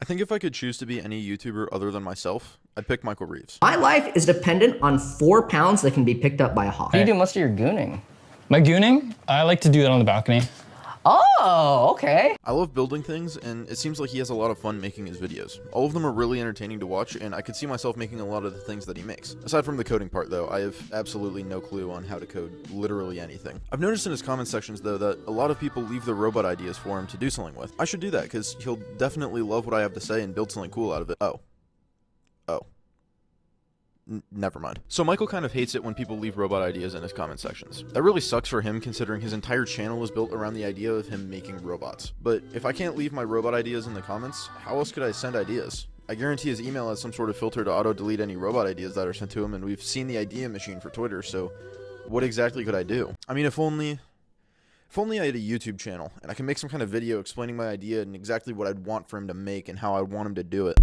I think if I could choose to be any YouTuber other than myself, I'd pick Michael Reeves. My life is dependent on 4 pounds that can be picked up by a hawk. How do you do most of your gooning? My gooning? I like to do that on the balcony. Oh, okay. I love building things, and it seems like he has a lot of fun making his videos. All of them are really entertaining to watch, and I could see myself making a lot of the things that he makes. Aside from the coding part, though, I have absolutely no clue on how to code literally anything. I've noticed in his comment sections, though, that a lot of people leave their robot ideas for him to do something with. I should do that, because he'll definitely love what I have to say and build something cool out of it. Oh. Never mind. So Michael kind of hates it when people leave robot ideas in his comment sections. That really sucks for him, considering his entire channel is built around the idea of him making robots. But if I can't leave my robot ideas in the comments, how else could I send ideas? I guarantee his email has some sort of filter to auto-delete any robot ideas that are sent to him, and we've seen the idea machine for Twitter, so what exactly could I do? I mean, if only I had a YouTube channel, and I could make some kind of video explaining my idea and exactly what I'd want for him to make and how I'd want him to do it.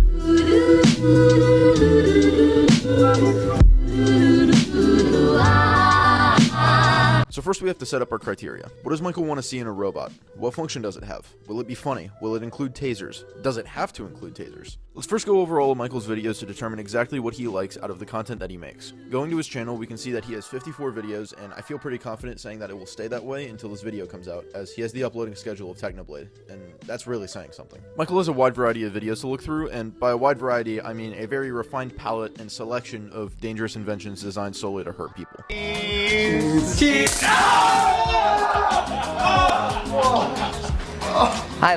So first we have to set up our criteria. What does Michael want to see in a robot? What function does it have? Will it be funny? Will it include tasers? Does it have to include tasers? Let's first go over all of Michael's videos to determine exactly what he likes out of the content that he makes. Going to his channel, we can see that he has 54 videos, and I feel pretty confident saying that it will stay that way until this video comes out, as he has the uploading schedule of Technoblade, and that's really saying something. Michael has a wide variety of videos to look through, and by a wide variety, I mean a very refined palette and selection of dangerous inventions designed solely to hurt people. I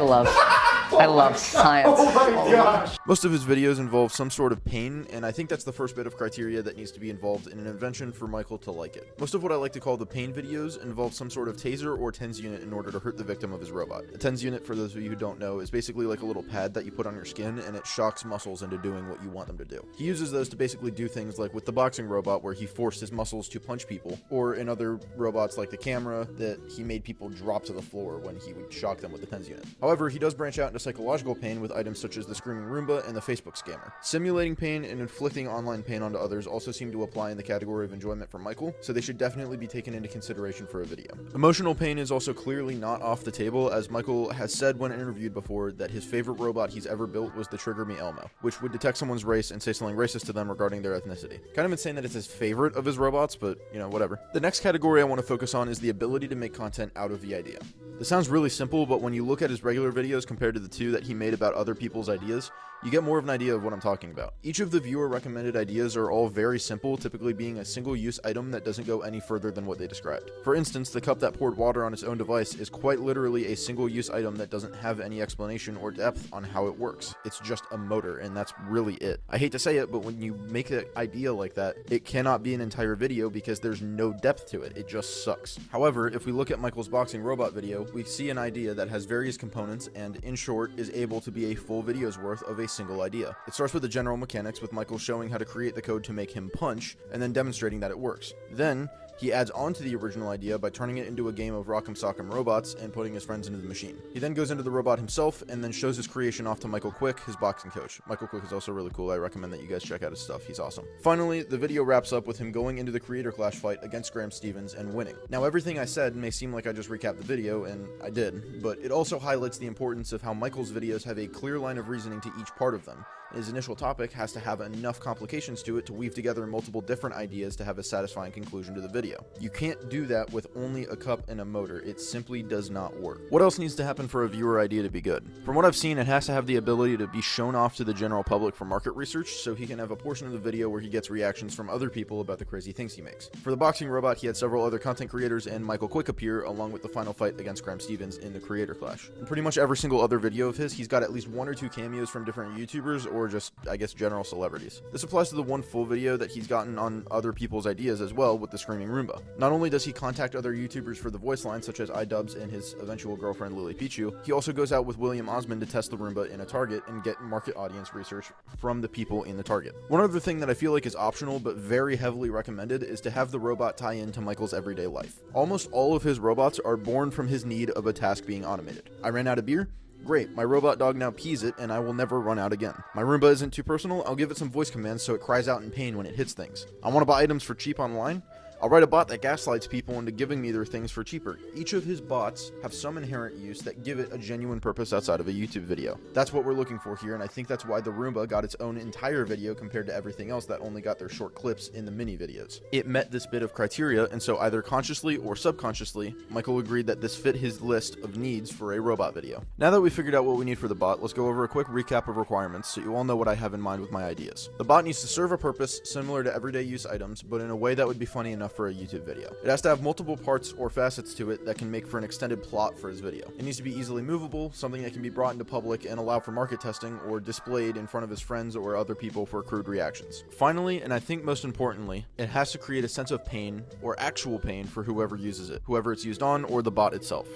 love science. Oh my gosh! Most of his videos involve some sort of pain, and I think that's the first bit of criteria that needs to be involved in an invention for Michael to like it. Most of what I like to call the pain videos involve some sort of taser or TENS unit in order to hurt the victim of his robot. A TENS unit, for those of you who don't know, is basically like a little pad that you put on your skin, and it shocks muscles into doing what you want them to do. He uses those to basically do things like with the boxing robot, where he forced his muscles to punch people, or in other robots like the camera, that he made people drop to the floor when he would shock them with the TENS unit. However, he does branch out into psychological pain with items such as the Screaming Roomba and the Facebook Scammer. Simulating pain and inflicting online pain onto others also seem to apply in the category of enjoyment for Michael, so they should definitely be taken into consideration for a video. Emotional pain is also clearly not off the table, as Michael has said when interviewed before that his favorite robot he's ever built was the Trigger Me Elmo, which would detect someone's race and say something racist to them regarding their ethnicity. Kind of insane that it's his favorite of his robots, but you know, whatever. The next category I want to focus on is the ability to make content out of the idea. This sounds really simple, but when you look at his regular videos compared to the two that he made about other people's ideas, you get more of an idea of what I'm talking about. Each of the viewer recommended ideas are all very simple, typically being a single use item that doesn't go any further than what they described. For instance, the cup that poured water on its own device is quite literally a single use item that doesn't have any explanation or depth on how it works. It's just a motor, and that's really it. I hate to say it, but when you make an idea like that, it cannot be an entire video because there's no depth to it. It just sucks. However, if we look at Michael's boxing robot video, we see an idea that has various components and, in short, is able to be a full video's worth of a single idea. It starts with the general mechanics, with Michael showing how to create the code to make him punch, and then demonstrating that it works. Then, he adds on to the original idea by turning it into a game of Rock'em Sock'em Robots and putting his friends into the machine. He then goes into the robot himself and then shows his creation off to Michael Quick, his boxing coach. Michael Quick is also really cool. I recommend that you guys check out his stuff. He's awesome. Finally, the video wraps up with him going into the Creator Clash fight against Graham Stevens and winning. Now, everything I said may seem like I just recapped the video, and I did, but it also highlights the importance of how Michael's videos have a clear line of reasoning to each part of them. His initial topic has to have enough complications to it to weave together multiple different ideas to have a satisfying conclusion to the video. You can't do that with only a cup and a motor. It simply does not work. What else needs to happen for a viewer idea to be good? From what I've seen, it has to have the ability to be shown off to the general public for market research, so he can have a portion of the video where he gets reactions from other people about the crazy things he makes. For the boxing robot, he had several other content creators and Michael Quick appear along with the final fight against Graham Stevens in the Creator Clash. In pretty much every single other video of his, he's got at least 1 or 2 cameos from different YouTubers or just, I guess, general celebrities. This applies to the one full video that he's gotten on other people's ideas as well with the Screaming Roomba. Not only does he contact other YouTubers for the voice line, such as iDubbbz and his eventual girlfriend Lily Pichu, he also goes out with William Osmond to test the Roomba in a Target and get market audience research from the people in the Target. One other thing that I feel like is optional but very heavily recommended is to have the robot tie into Michael's everyday life. Almost all of his robots are born from his need of a task being automated. I ran out of beer? Great, my robot dog now pees it and I will never run out again. My Roomba isn't too personal, I'll give it some voice commands so it cries out in pain when it hits things. I want to buy items for cheap online? I'll write a bot that gaslights people into giving me their things for cheaper. Each of his bots have some inherent use that give it a genuine purpose outside of a YouTube video. That's what we're looking for here, and I think that's why the Roomba got its own entire video compared to everything else that only got their short clips in the mini videos. It met this bit of criteria, and so either consciously or subconsciously, Michael agreed that this fit his list of needs for a robot video. Now that we figured out what we need for the bot, let's go over a quick recap of requirements so you all know what I have in mind with my ideas. The bot needs to serve a purpose similar to everyday use items, but in a way that would be funny enough for a YouTube video. It has to have multiple parts or facets to it that can make for an extended plot for his video. It needs to be easily movable, something that can be brought into public and allow for market testing or displayed in front of his friends or other people for crude reactions. Finally, and I think most importantly, it has to create a sense of pain or actual pain for whoever uses it, whoever it's used on or the bot itself.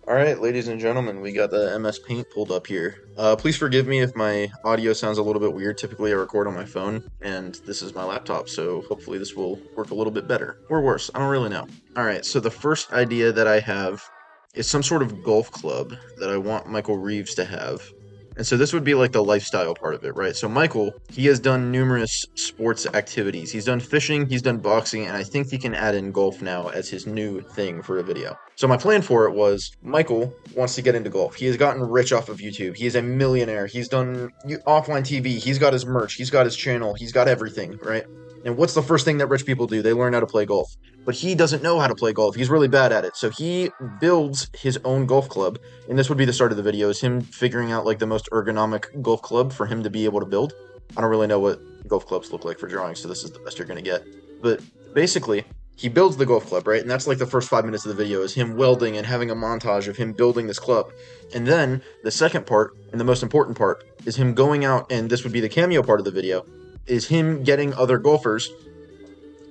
Alright, ladies and gentlemen, we got the MS Paint pulled up here. Please forgive me if my audio sounds a little bit weird. Typically I record on my phone, and this is my laptop, so hopefully this will work a little bit better. Or worse, I don't really know. Alright, so the first idea that I have is some sort of golf club that I want Michael Reeves to have. And so this would be like the lifestyle part of it, right? So Michael, he has done numerous sports activities. He's done fishing, he's done boxing, and I think he can add in golf now as his new thing for a video. So my plan for it was, Michael wants to get into golf. He has gotten rich off of YouTube. He is a millionaire. He's done offline TV. He's got his merch. He's got his channel. He's got everything, right? And what's the first thing that rich people do? They learn how to play golf. But he doesn't know how to play golf. He's really bad at it. So he builds his own golf club. And this would be the start of the video, is him figuring out like the most ergonomic golf club for him to be able to build. I don't really know what golf clubs look like for drawing, so this is the best you're going to get. But basically, he builds the golf club, right? And that's like the first 5 minutes of the video is him welding and having a montage of him building this club. And then the second part, and the most important part, is him going out, and this would be the cameo part of the video, is him getting other golfers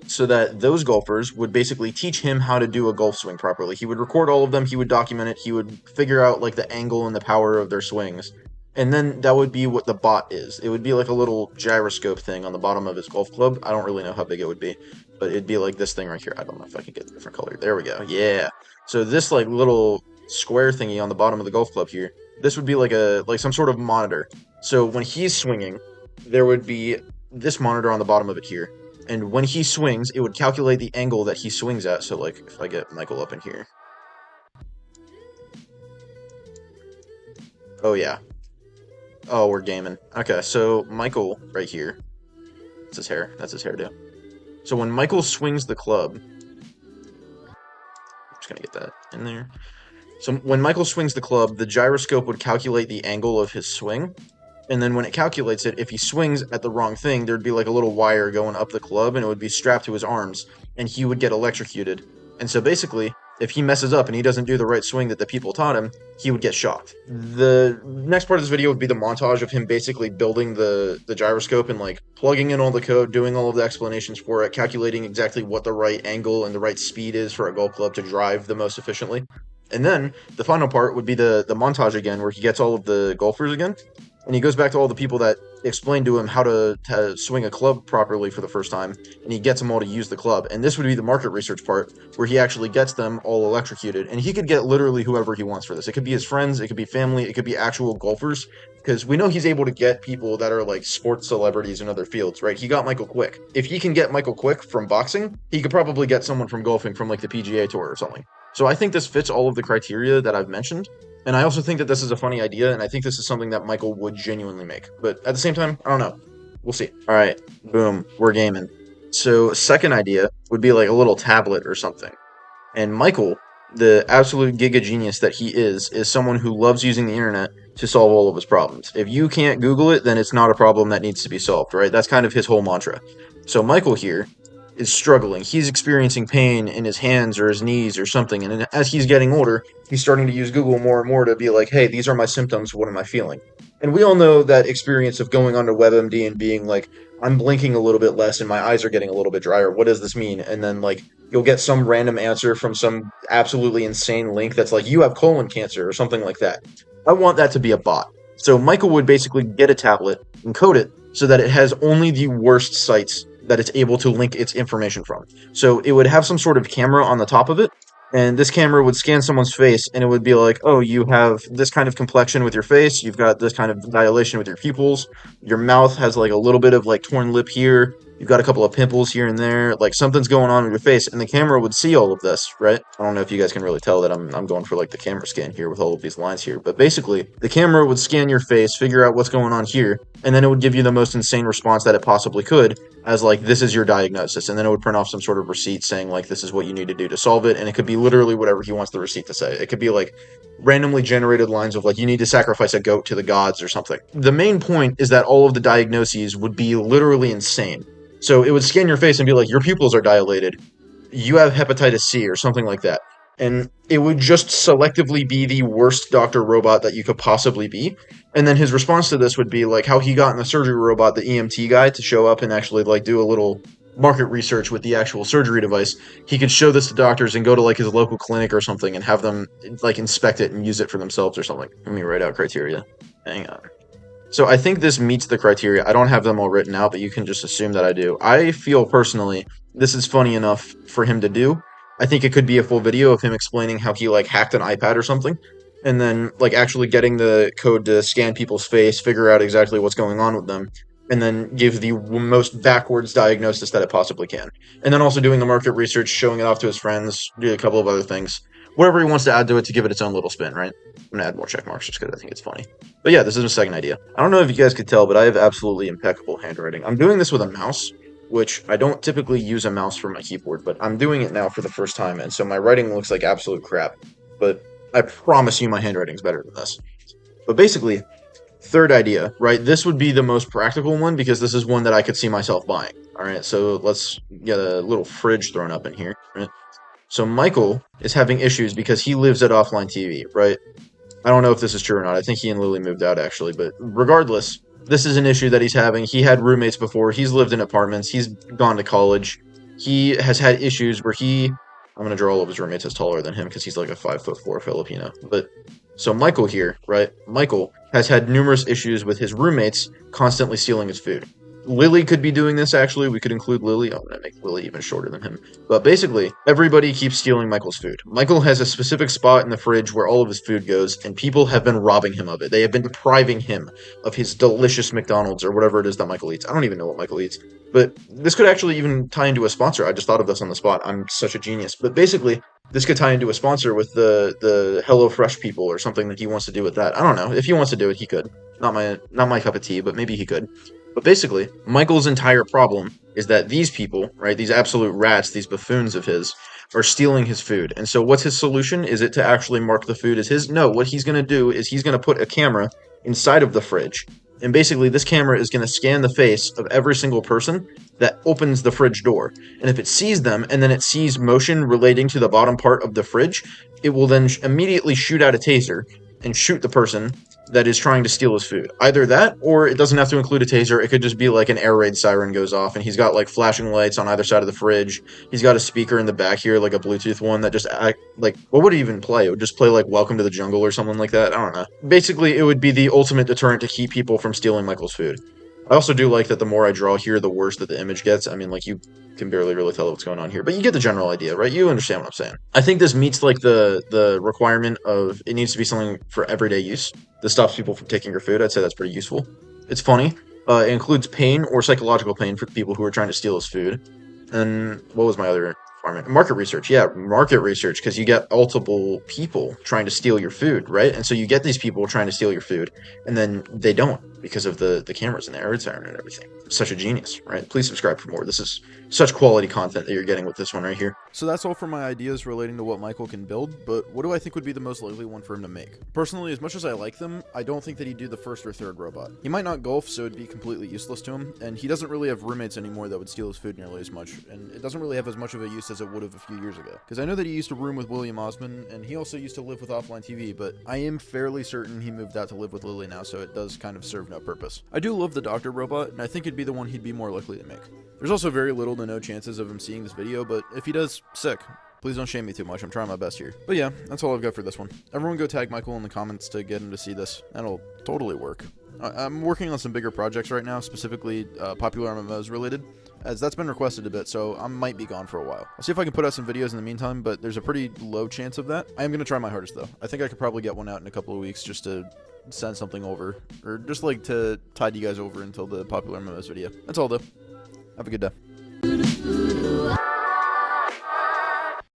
so that those golfers would basically teach him how to do a golf swing properly. He would record all of them, he would document it, he would figure out like the angle and the power of their swings. And then that would be what the bot is. It would be like a little gyroscope thing on the bottom of his golf club. I don't really know how big it would be, but it'd be like this thing right here. I don't know if I could get a different color. There we go. Yeah. So this like little square thingy on the bottom of the golf club here, this would be like some sort of monitor. So when he's swinging, there would be this monitor on the bottom of it here. And when he swings, it would calculate the angle that he swings at. So like if I get Michael up in here. Oh yeah. Oh, we're gaming. Okay, so Michael right here. That's his hair. That's his hairdo. So when Michael swings the club, I'm just gonna get that in there. So when Michael swings the club, the gyroscope would calculate the angle of his swing. And then when it calculates it, if he swings at the wrong thing, there'd be like a little wire going up the club and it would be strapped to his arms and he would get electrocuted. And so basically, if he messes up and he doesn't do the right swing that the people taught him, he would get shocked. The next part of this video would be the montage of him basically building the gyroscope and like plugging in all the code, doing all of the explanations for it, calculating exactly what the right angle and the right speed is for a golf club to drive the most efficiently. And then the final part would be the montage again, where he gets all of the golfers again. And he goes back to all the people that explained to him how to swing a club properly for the first time, and he gets them all to use the club. And this would be the market research part, where he actually gets them all electrocuted. And he could get literally whoever he wants for this. It could be his friends, it could be family, it could be actual golfers, because we know he's able to get people that are like sports celebrities in other fields, right? He got Michael Quick. If he can get Michael Quick from boxing, he could probably get someone from golfing from like the PGA Tour or something. So I think this fits all of the criteria that I've mentioned. And I also think that this is a funny idea, and I think this is something that Michael would genuinely make. But at the same time, I don't know. We'll see. All right, boom, we're gaming. So second idea would be like a little tablet or something. And Michael, the absolute giga genius that he is someone who loves using the internet to solve all of his problems. If you can't Google it, then it's not a problem that needs to be solved, right? That's kind of his whole mantra. So Michael here is struggling. He's experiencing pain in his hands or his knees or something. And as he's getting older, he's starting to use Google more and more to be like, hey, these are my symptoms. What am I feeling? And we all know that experience of going onto WebMD and being like, I'm blinking a little bit less and my eyes are getting a little bit drier. What does this mean? And then like you'll get some random answer from some absolutely insane link that's like, you have colon cancer or something like that. I want that to be a bot. So Michael would basically get a tablet and code it so that it has only the worst sites that it's able to link its information from. So it would have some sort of camera on the top of it, And this camera would scan someone's face, and it would be like, oh, you have this kind of complexion with your face, you've got this kind of dilation with your pupils, your mouth has like a little bit of like torn lip here, you've got a couple of pimples here and there, like something's going on with your face, and the camera would see all of this, right? I don't know if you guys can really tell that I'm going for like the camera scan here with all of these lines here, but basically, the camera would scan your face, figure out what's going on here, and then it would give you the most insane response that it possibly could, as like, this is your diagnosis, and then it would print off some sort of receipt saying like, this is what you need to do to solve it, and it could be literally whatever he wants the receipt to say. It could be like randomly generated lines of like, you need to sacrifice a goat to the gods or something. The main point is that all of the diagnoses would be literally insane. So it would scan your face and be like, your pupils are dilated, you have hepatitis C or something like that. And it would just selectively be the worst Dr. Robot that you could possibly be. And then his response to this would be like how he got in the surgery robot, the EMT guy, to show up and actually like do a little market research with the actual surgery device. He could show this to doctors and go to like his local clinic or something and have them like inspect it and use it for themselves or something. Let me write out criteria. Hang on. So I think this meets the criteria. I don't have them all written out, but you can just assume that I do. I feel personally this is funny enough for him to do. I think it could be a full video of him explaining how he like hacked an iPad or something, and then like actually getting the code to scan people's face, figure out exactly what's going on with them, and then give the most backwards diagnosis that it possibly can. And then also doing the market research, showing it off to his friends, do a couple of other things. Whatever he wants to add to it to give it its own little spin, right? I'm gonna add more check marks just because I think it's funny. But yeah, this is a second idea. I don't know if you guys could tell, but I have absolutely impeccable handwriting. I'm doing this with a mouse, which I don't typically use a mouse for my keyboard, but I'm doing it now for the first time, and so my writing looks like absolute crap. But I promise you my handwriting's better than this. But basically, third idea, right? This would be the most practical one because this is one that I could see myself buying. Alright, so let's get a little fridge thrown up in here, right? So Michael is having issues because he lives at offline TV, right? I don't know if this is true or not. I think he and Lily moved out, actually. But regardless, this is an issue that he's having. He had roommates before. He's lived in apartments. He's gone to college. He has had issues where I'm going to draw all of his roommates as taller than him because he's like a 5'4" Filipino. But so Michael here, right? Michael has had numerous issues with his roommates constantly stealing his food. Lily could be doing this, actually. We could include Lily. I'm going to make Lily even shorter than him. But basically, everybody keeps stealing Michael's food. Michael has a specific spot in the fridge where all of his food goes, and people have been robbing him of it. They have been depriving him of his delicious McDonald's or whatever it is that Michael eats. I don't even know what Michael eats. But this could actually even tie into a sponsor. I just thought of this on the spot. I'm such a genius. But basically, this could tie into a sponsor with the HelloFresh people or something that he wants to do with that. I don't know. If he wants to do it, he could. Not my cup of tea, but maybe he could. But basically, Michael's entire problem is that these people, right, these absolute rats, these buffoons of his, are stealing his food. And so what's his solution? Is it to actually mark the food as his? No, what he's going to do is he's going to put a camera inside of the fridge. And basically, this camera is going to scan the face of every single person that opens the fridge door. And if it sees them, and then it sees motion relating to the bottom part of the fridge, it will then immediately shoot out a taser and shoot the person that is trying to steal his food. Either that, or it doesn't have to include a taser. It could just be like an air raid siren goes off, and he's got like flashing lights on either side of the fridge. He's got a speaker in the back here, like a Bluetooth one that just like, what would it even play? It would just play like Welcome to the Jungle or something like that. I don't know. Basically, it would be the ultimate deterrent to keep people from stealing Michael's food. I also do like that the more I draw here, the worse that the image gets. I mean, like, you can barely really tell what's going on here, but you get the general idea, right? You understand what I'm saying. I think this meets, like, the requirement of it needs to be something for everyday use. This stops people from taking your food. I'd say that's pretty useful. It's funny. It includes pain or psychological pain for the people who are trying to steal his food. And what was my other requirement? Market research. Yeah, market research, because you get multiple people trying to steal your food, right? And so you get these people trying to steal your food, and then they don't because of the cameras and the air siren and everything. Such a genius, right? Please subscribe for more. This is such quality content that you're getting with this one right here. So that's all for my ideas relating to what Michael can build, but what do I think would be the most likely one for him to make? Personally, as much as I like them, I don't think that he'd do the first or third robot. He might not golf, so it'd be completely useless to him, and he doesn't really have roommates anymore that would steal his food nearly as much, and it doesn't really have as much of a use as it would have a few years ago. Because I know that he used to room with William Osmond, and he also used to live with Offline TV, but I am fairly certain he moved out to live with Lily now, so it does kind of serve no purpose. I do love the Doctor robot, and I think it'd be the one he'd be more likely to make. There's also very little to no chances of him seeing this video, but if he does, sick. Please don't shame me too much, I'm trying my best here. But yeah, that's all I've got for this one. Everyone go tag Michael in the comments to get him to see this. That'll totally work. I'm working on some bigger projects right now, specifically popular MMOs related, as that's been requested a bit, so I might be gone for a while. I'll see if I can put out some videos in the meantime, but there's a pretty low chance of that. I am going to try my hardest, though. I think I could probably get one out in a couple of weeks just to send something over, or just like to tide you guys over until the popular MMOs video. That's all, though. Have a good day.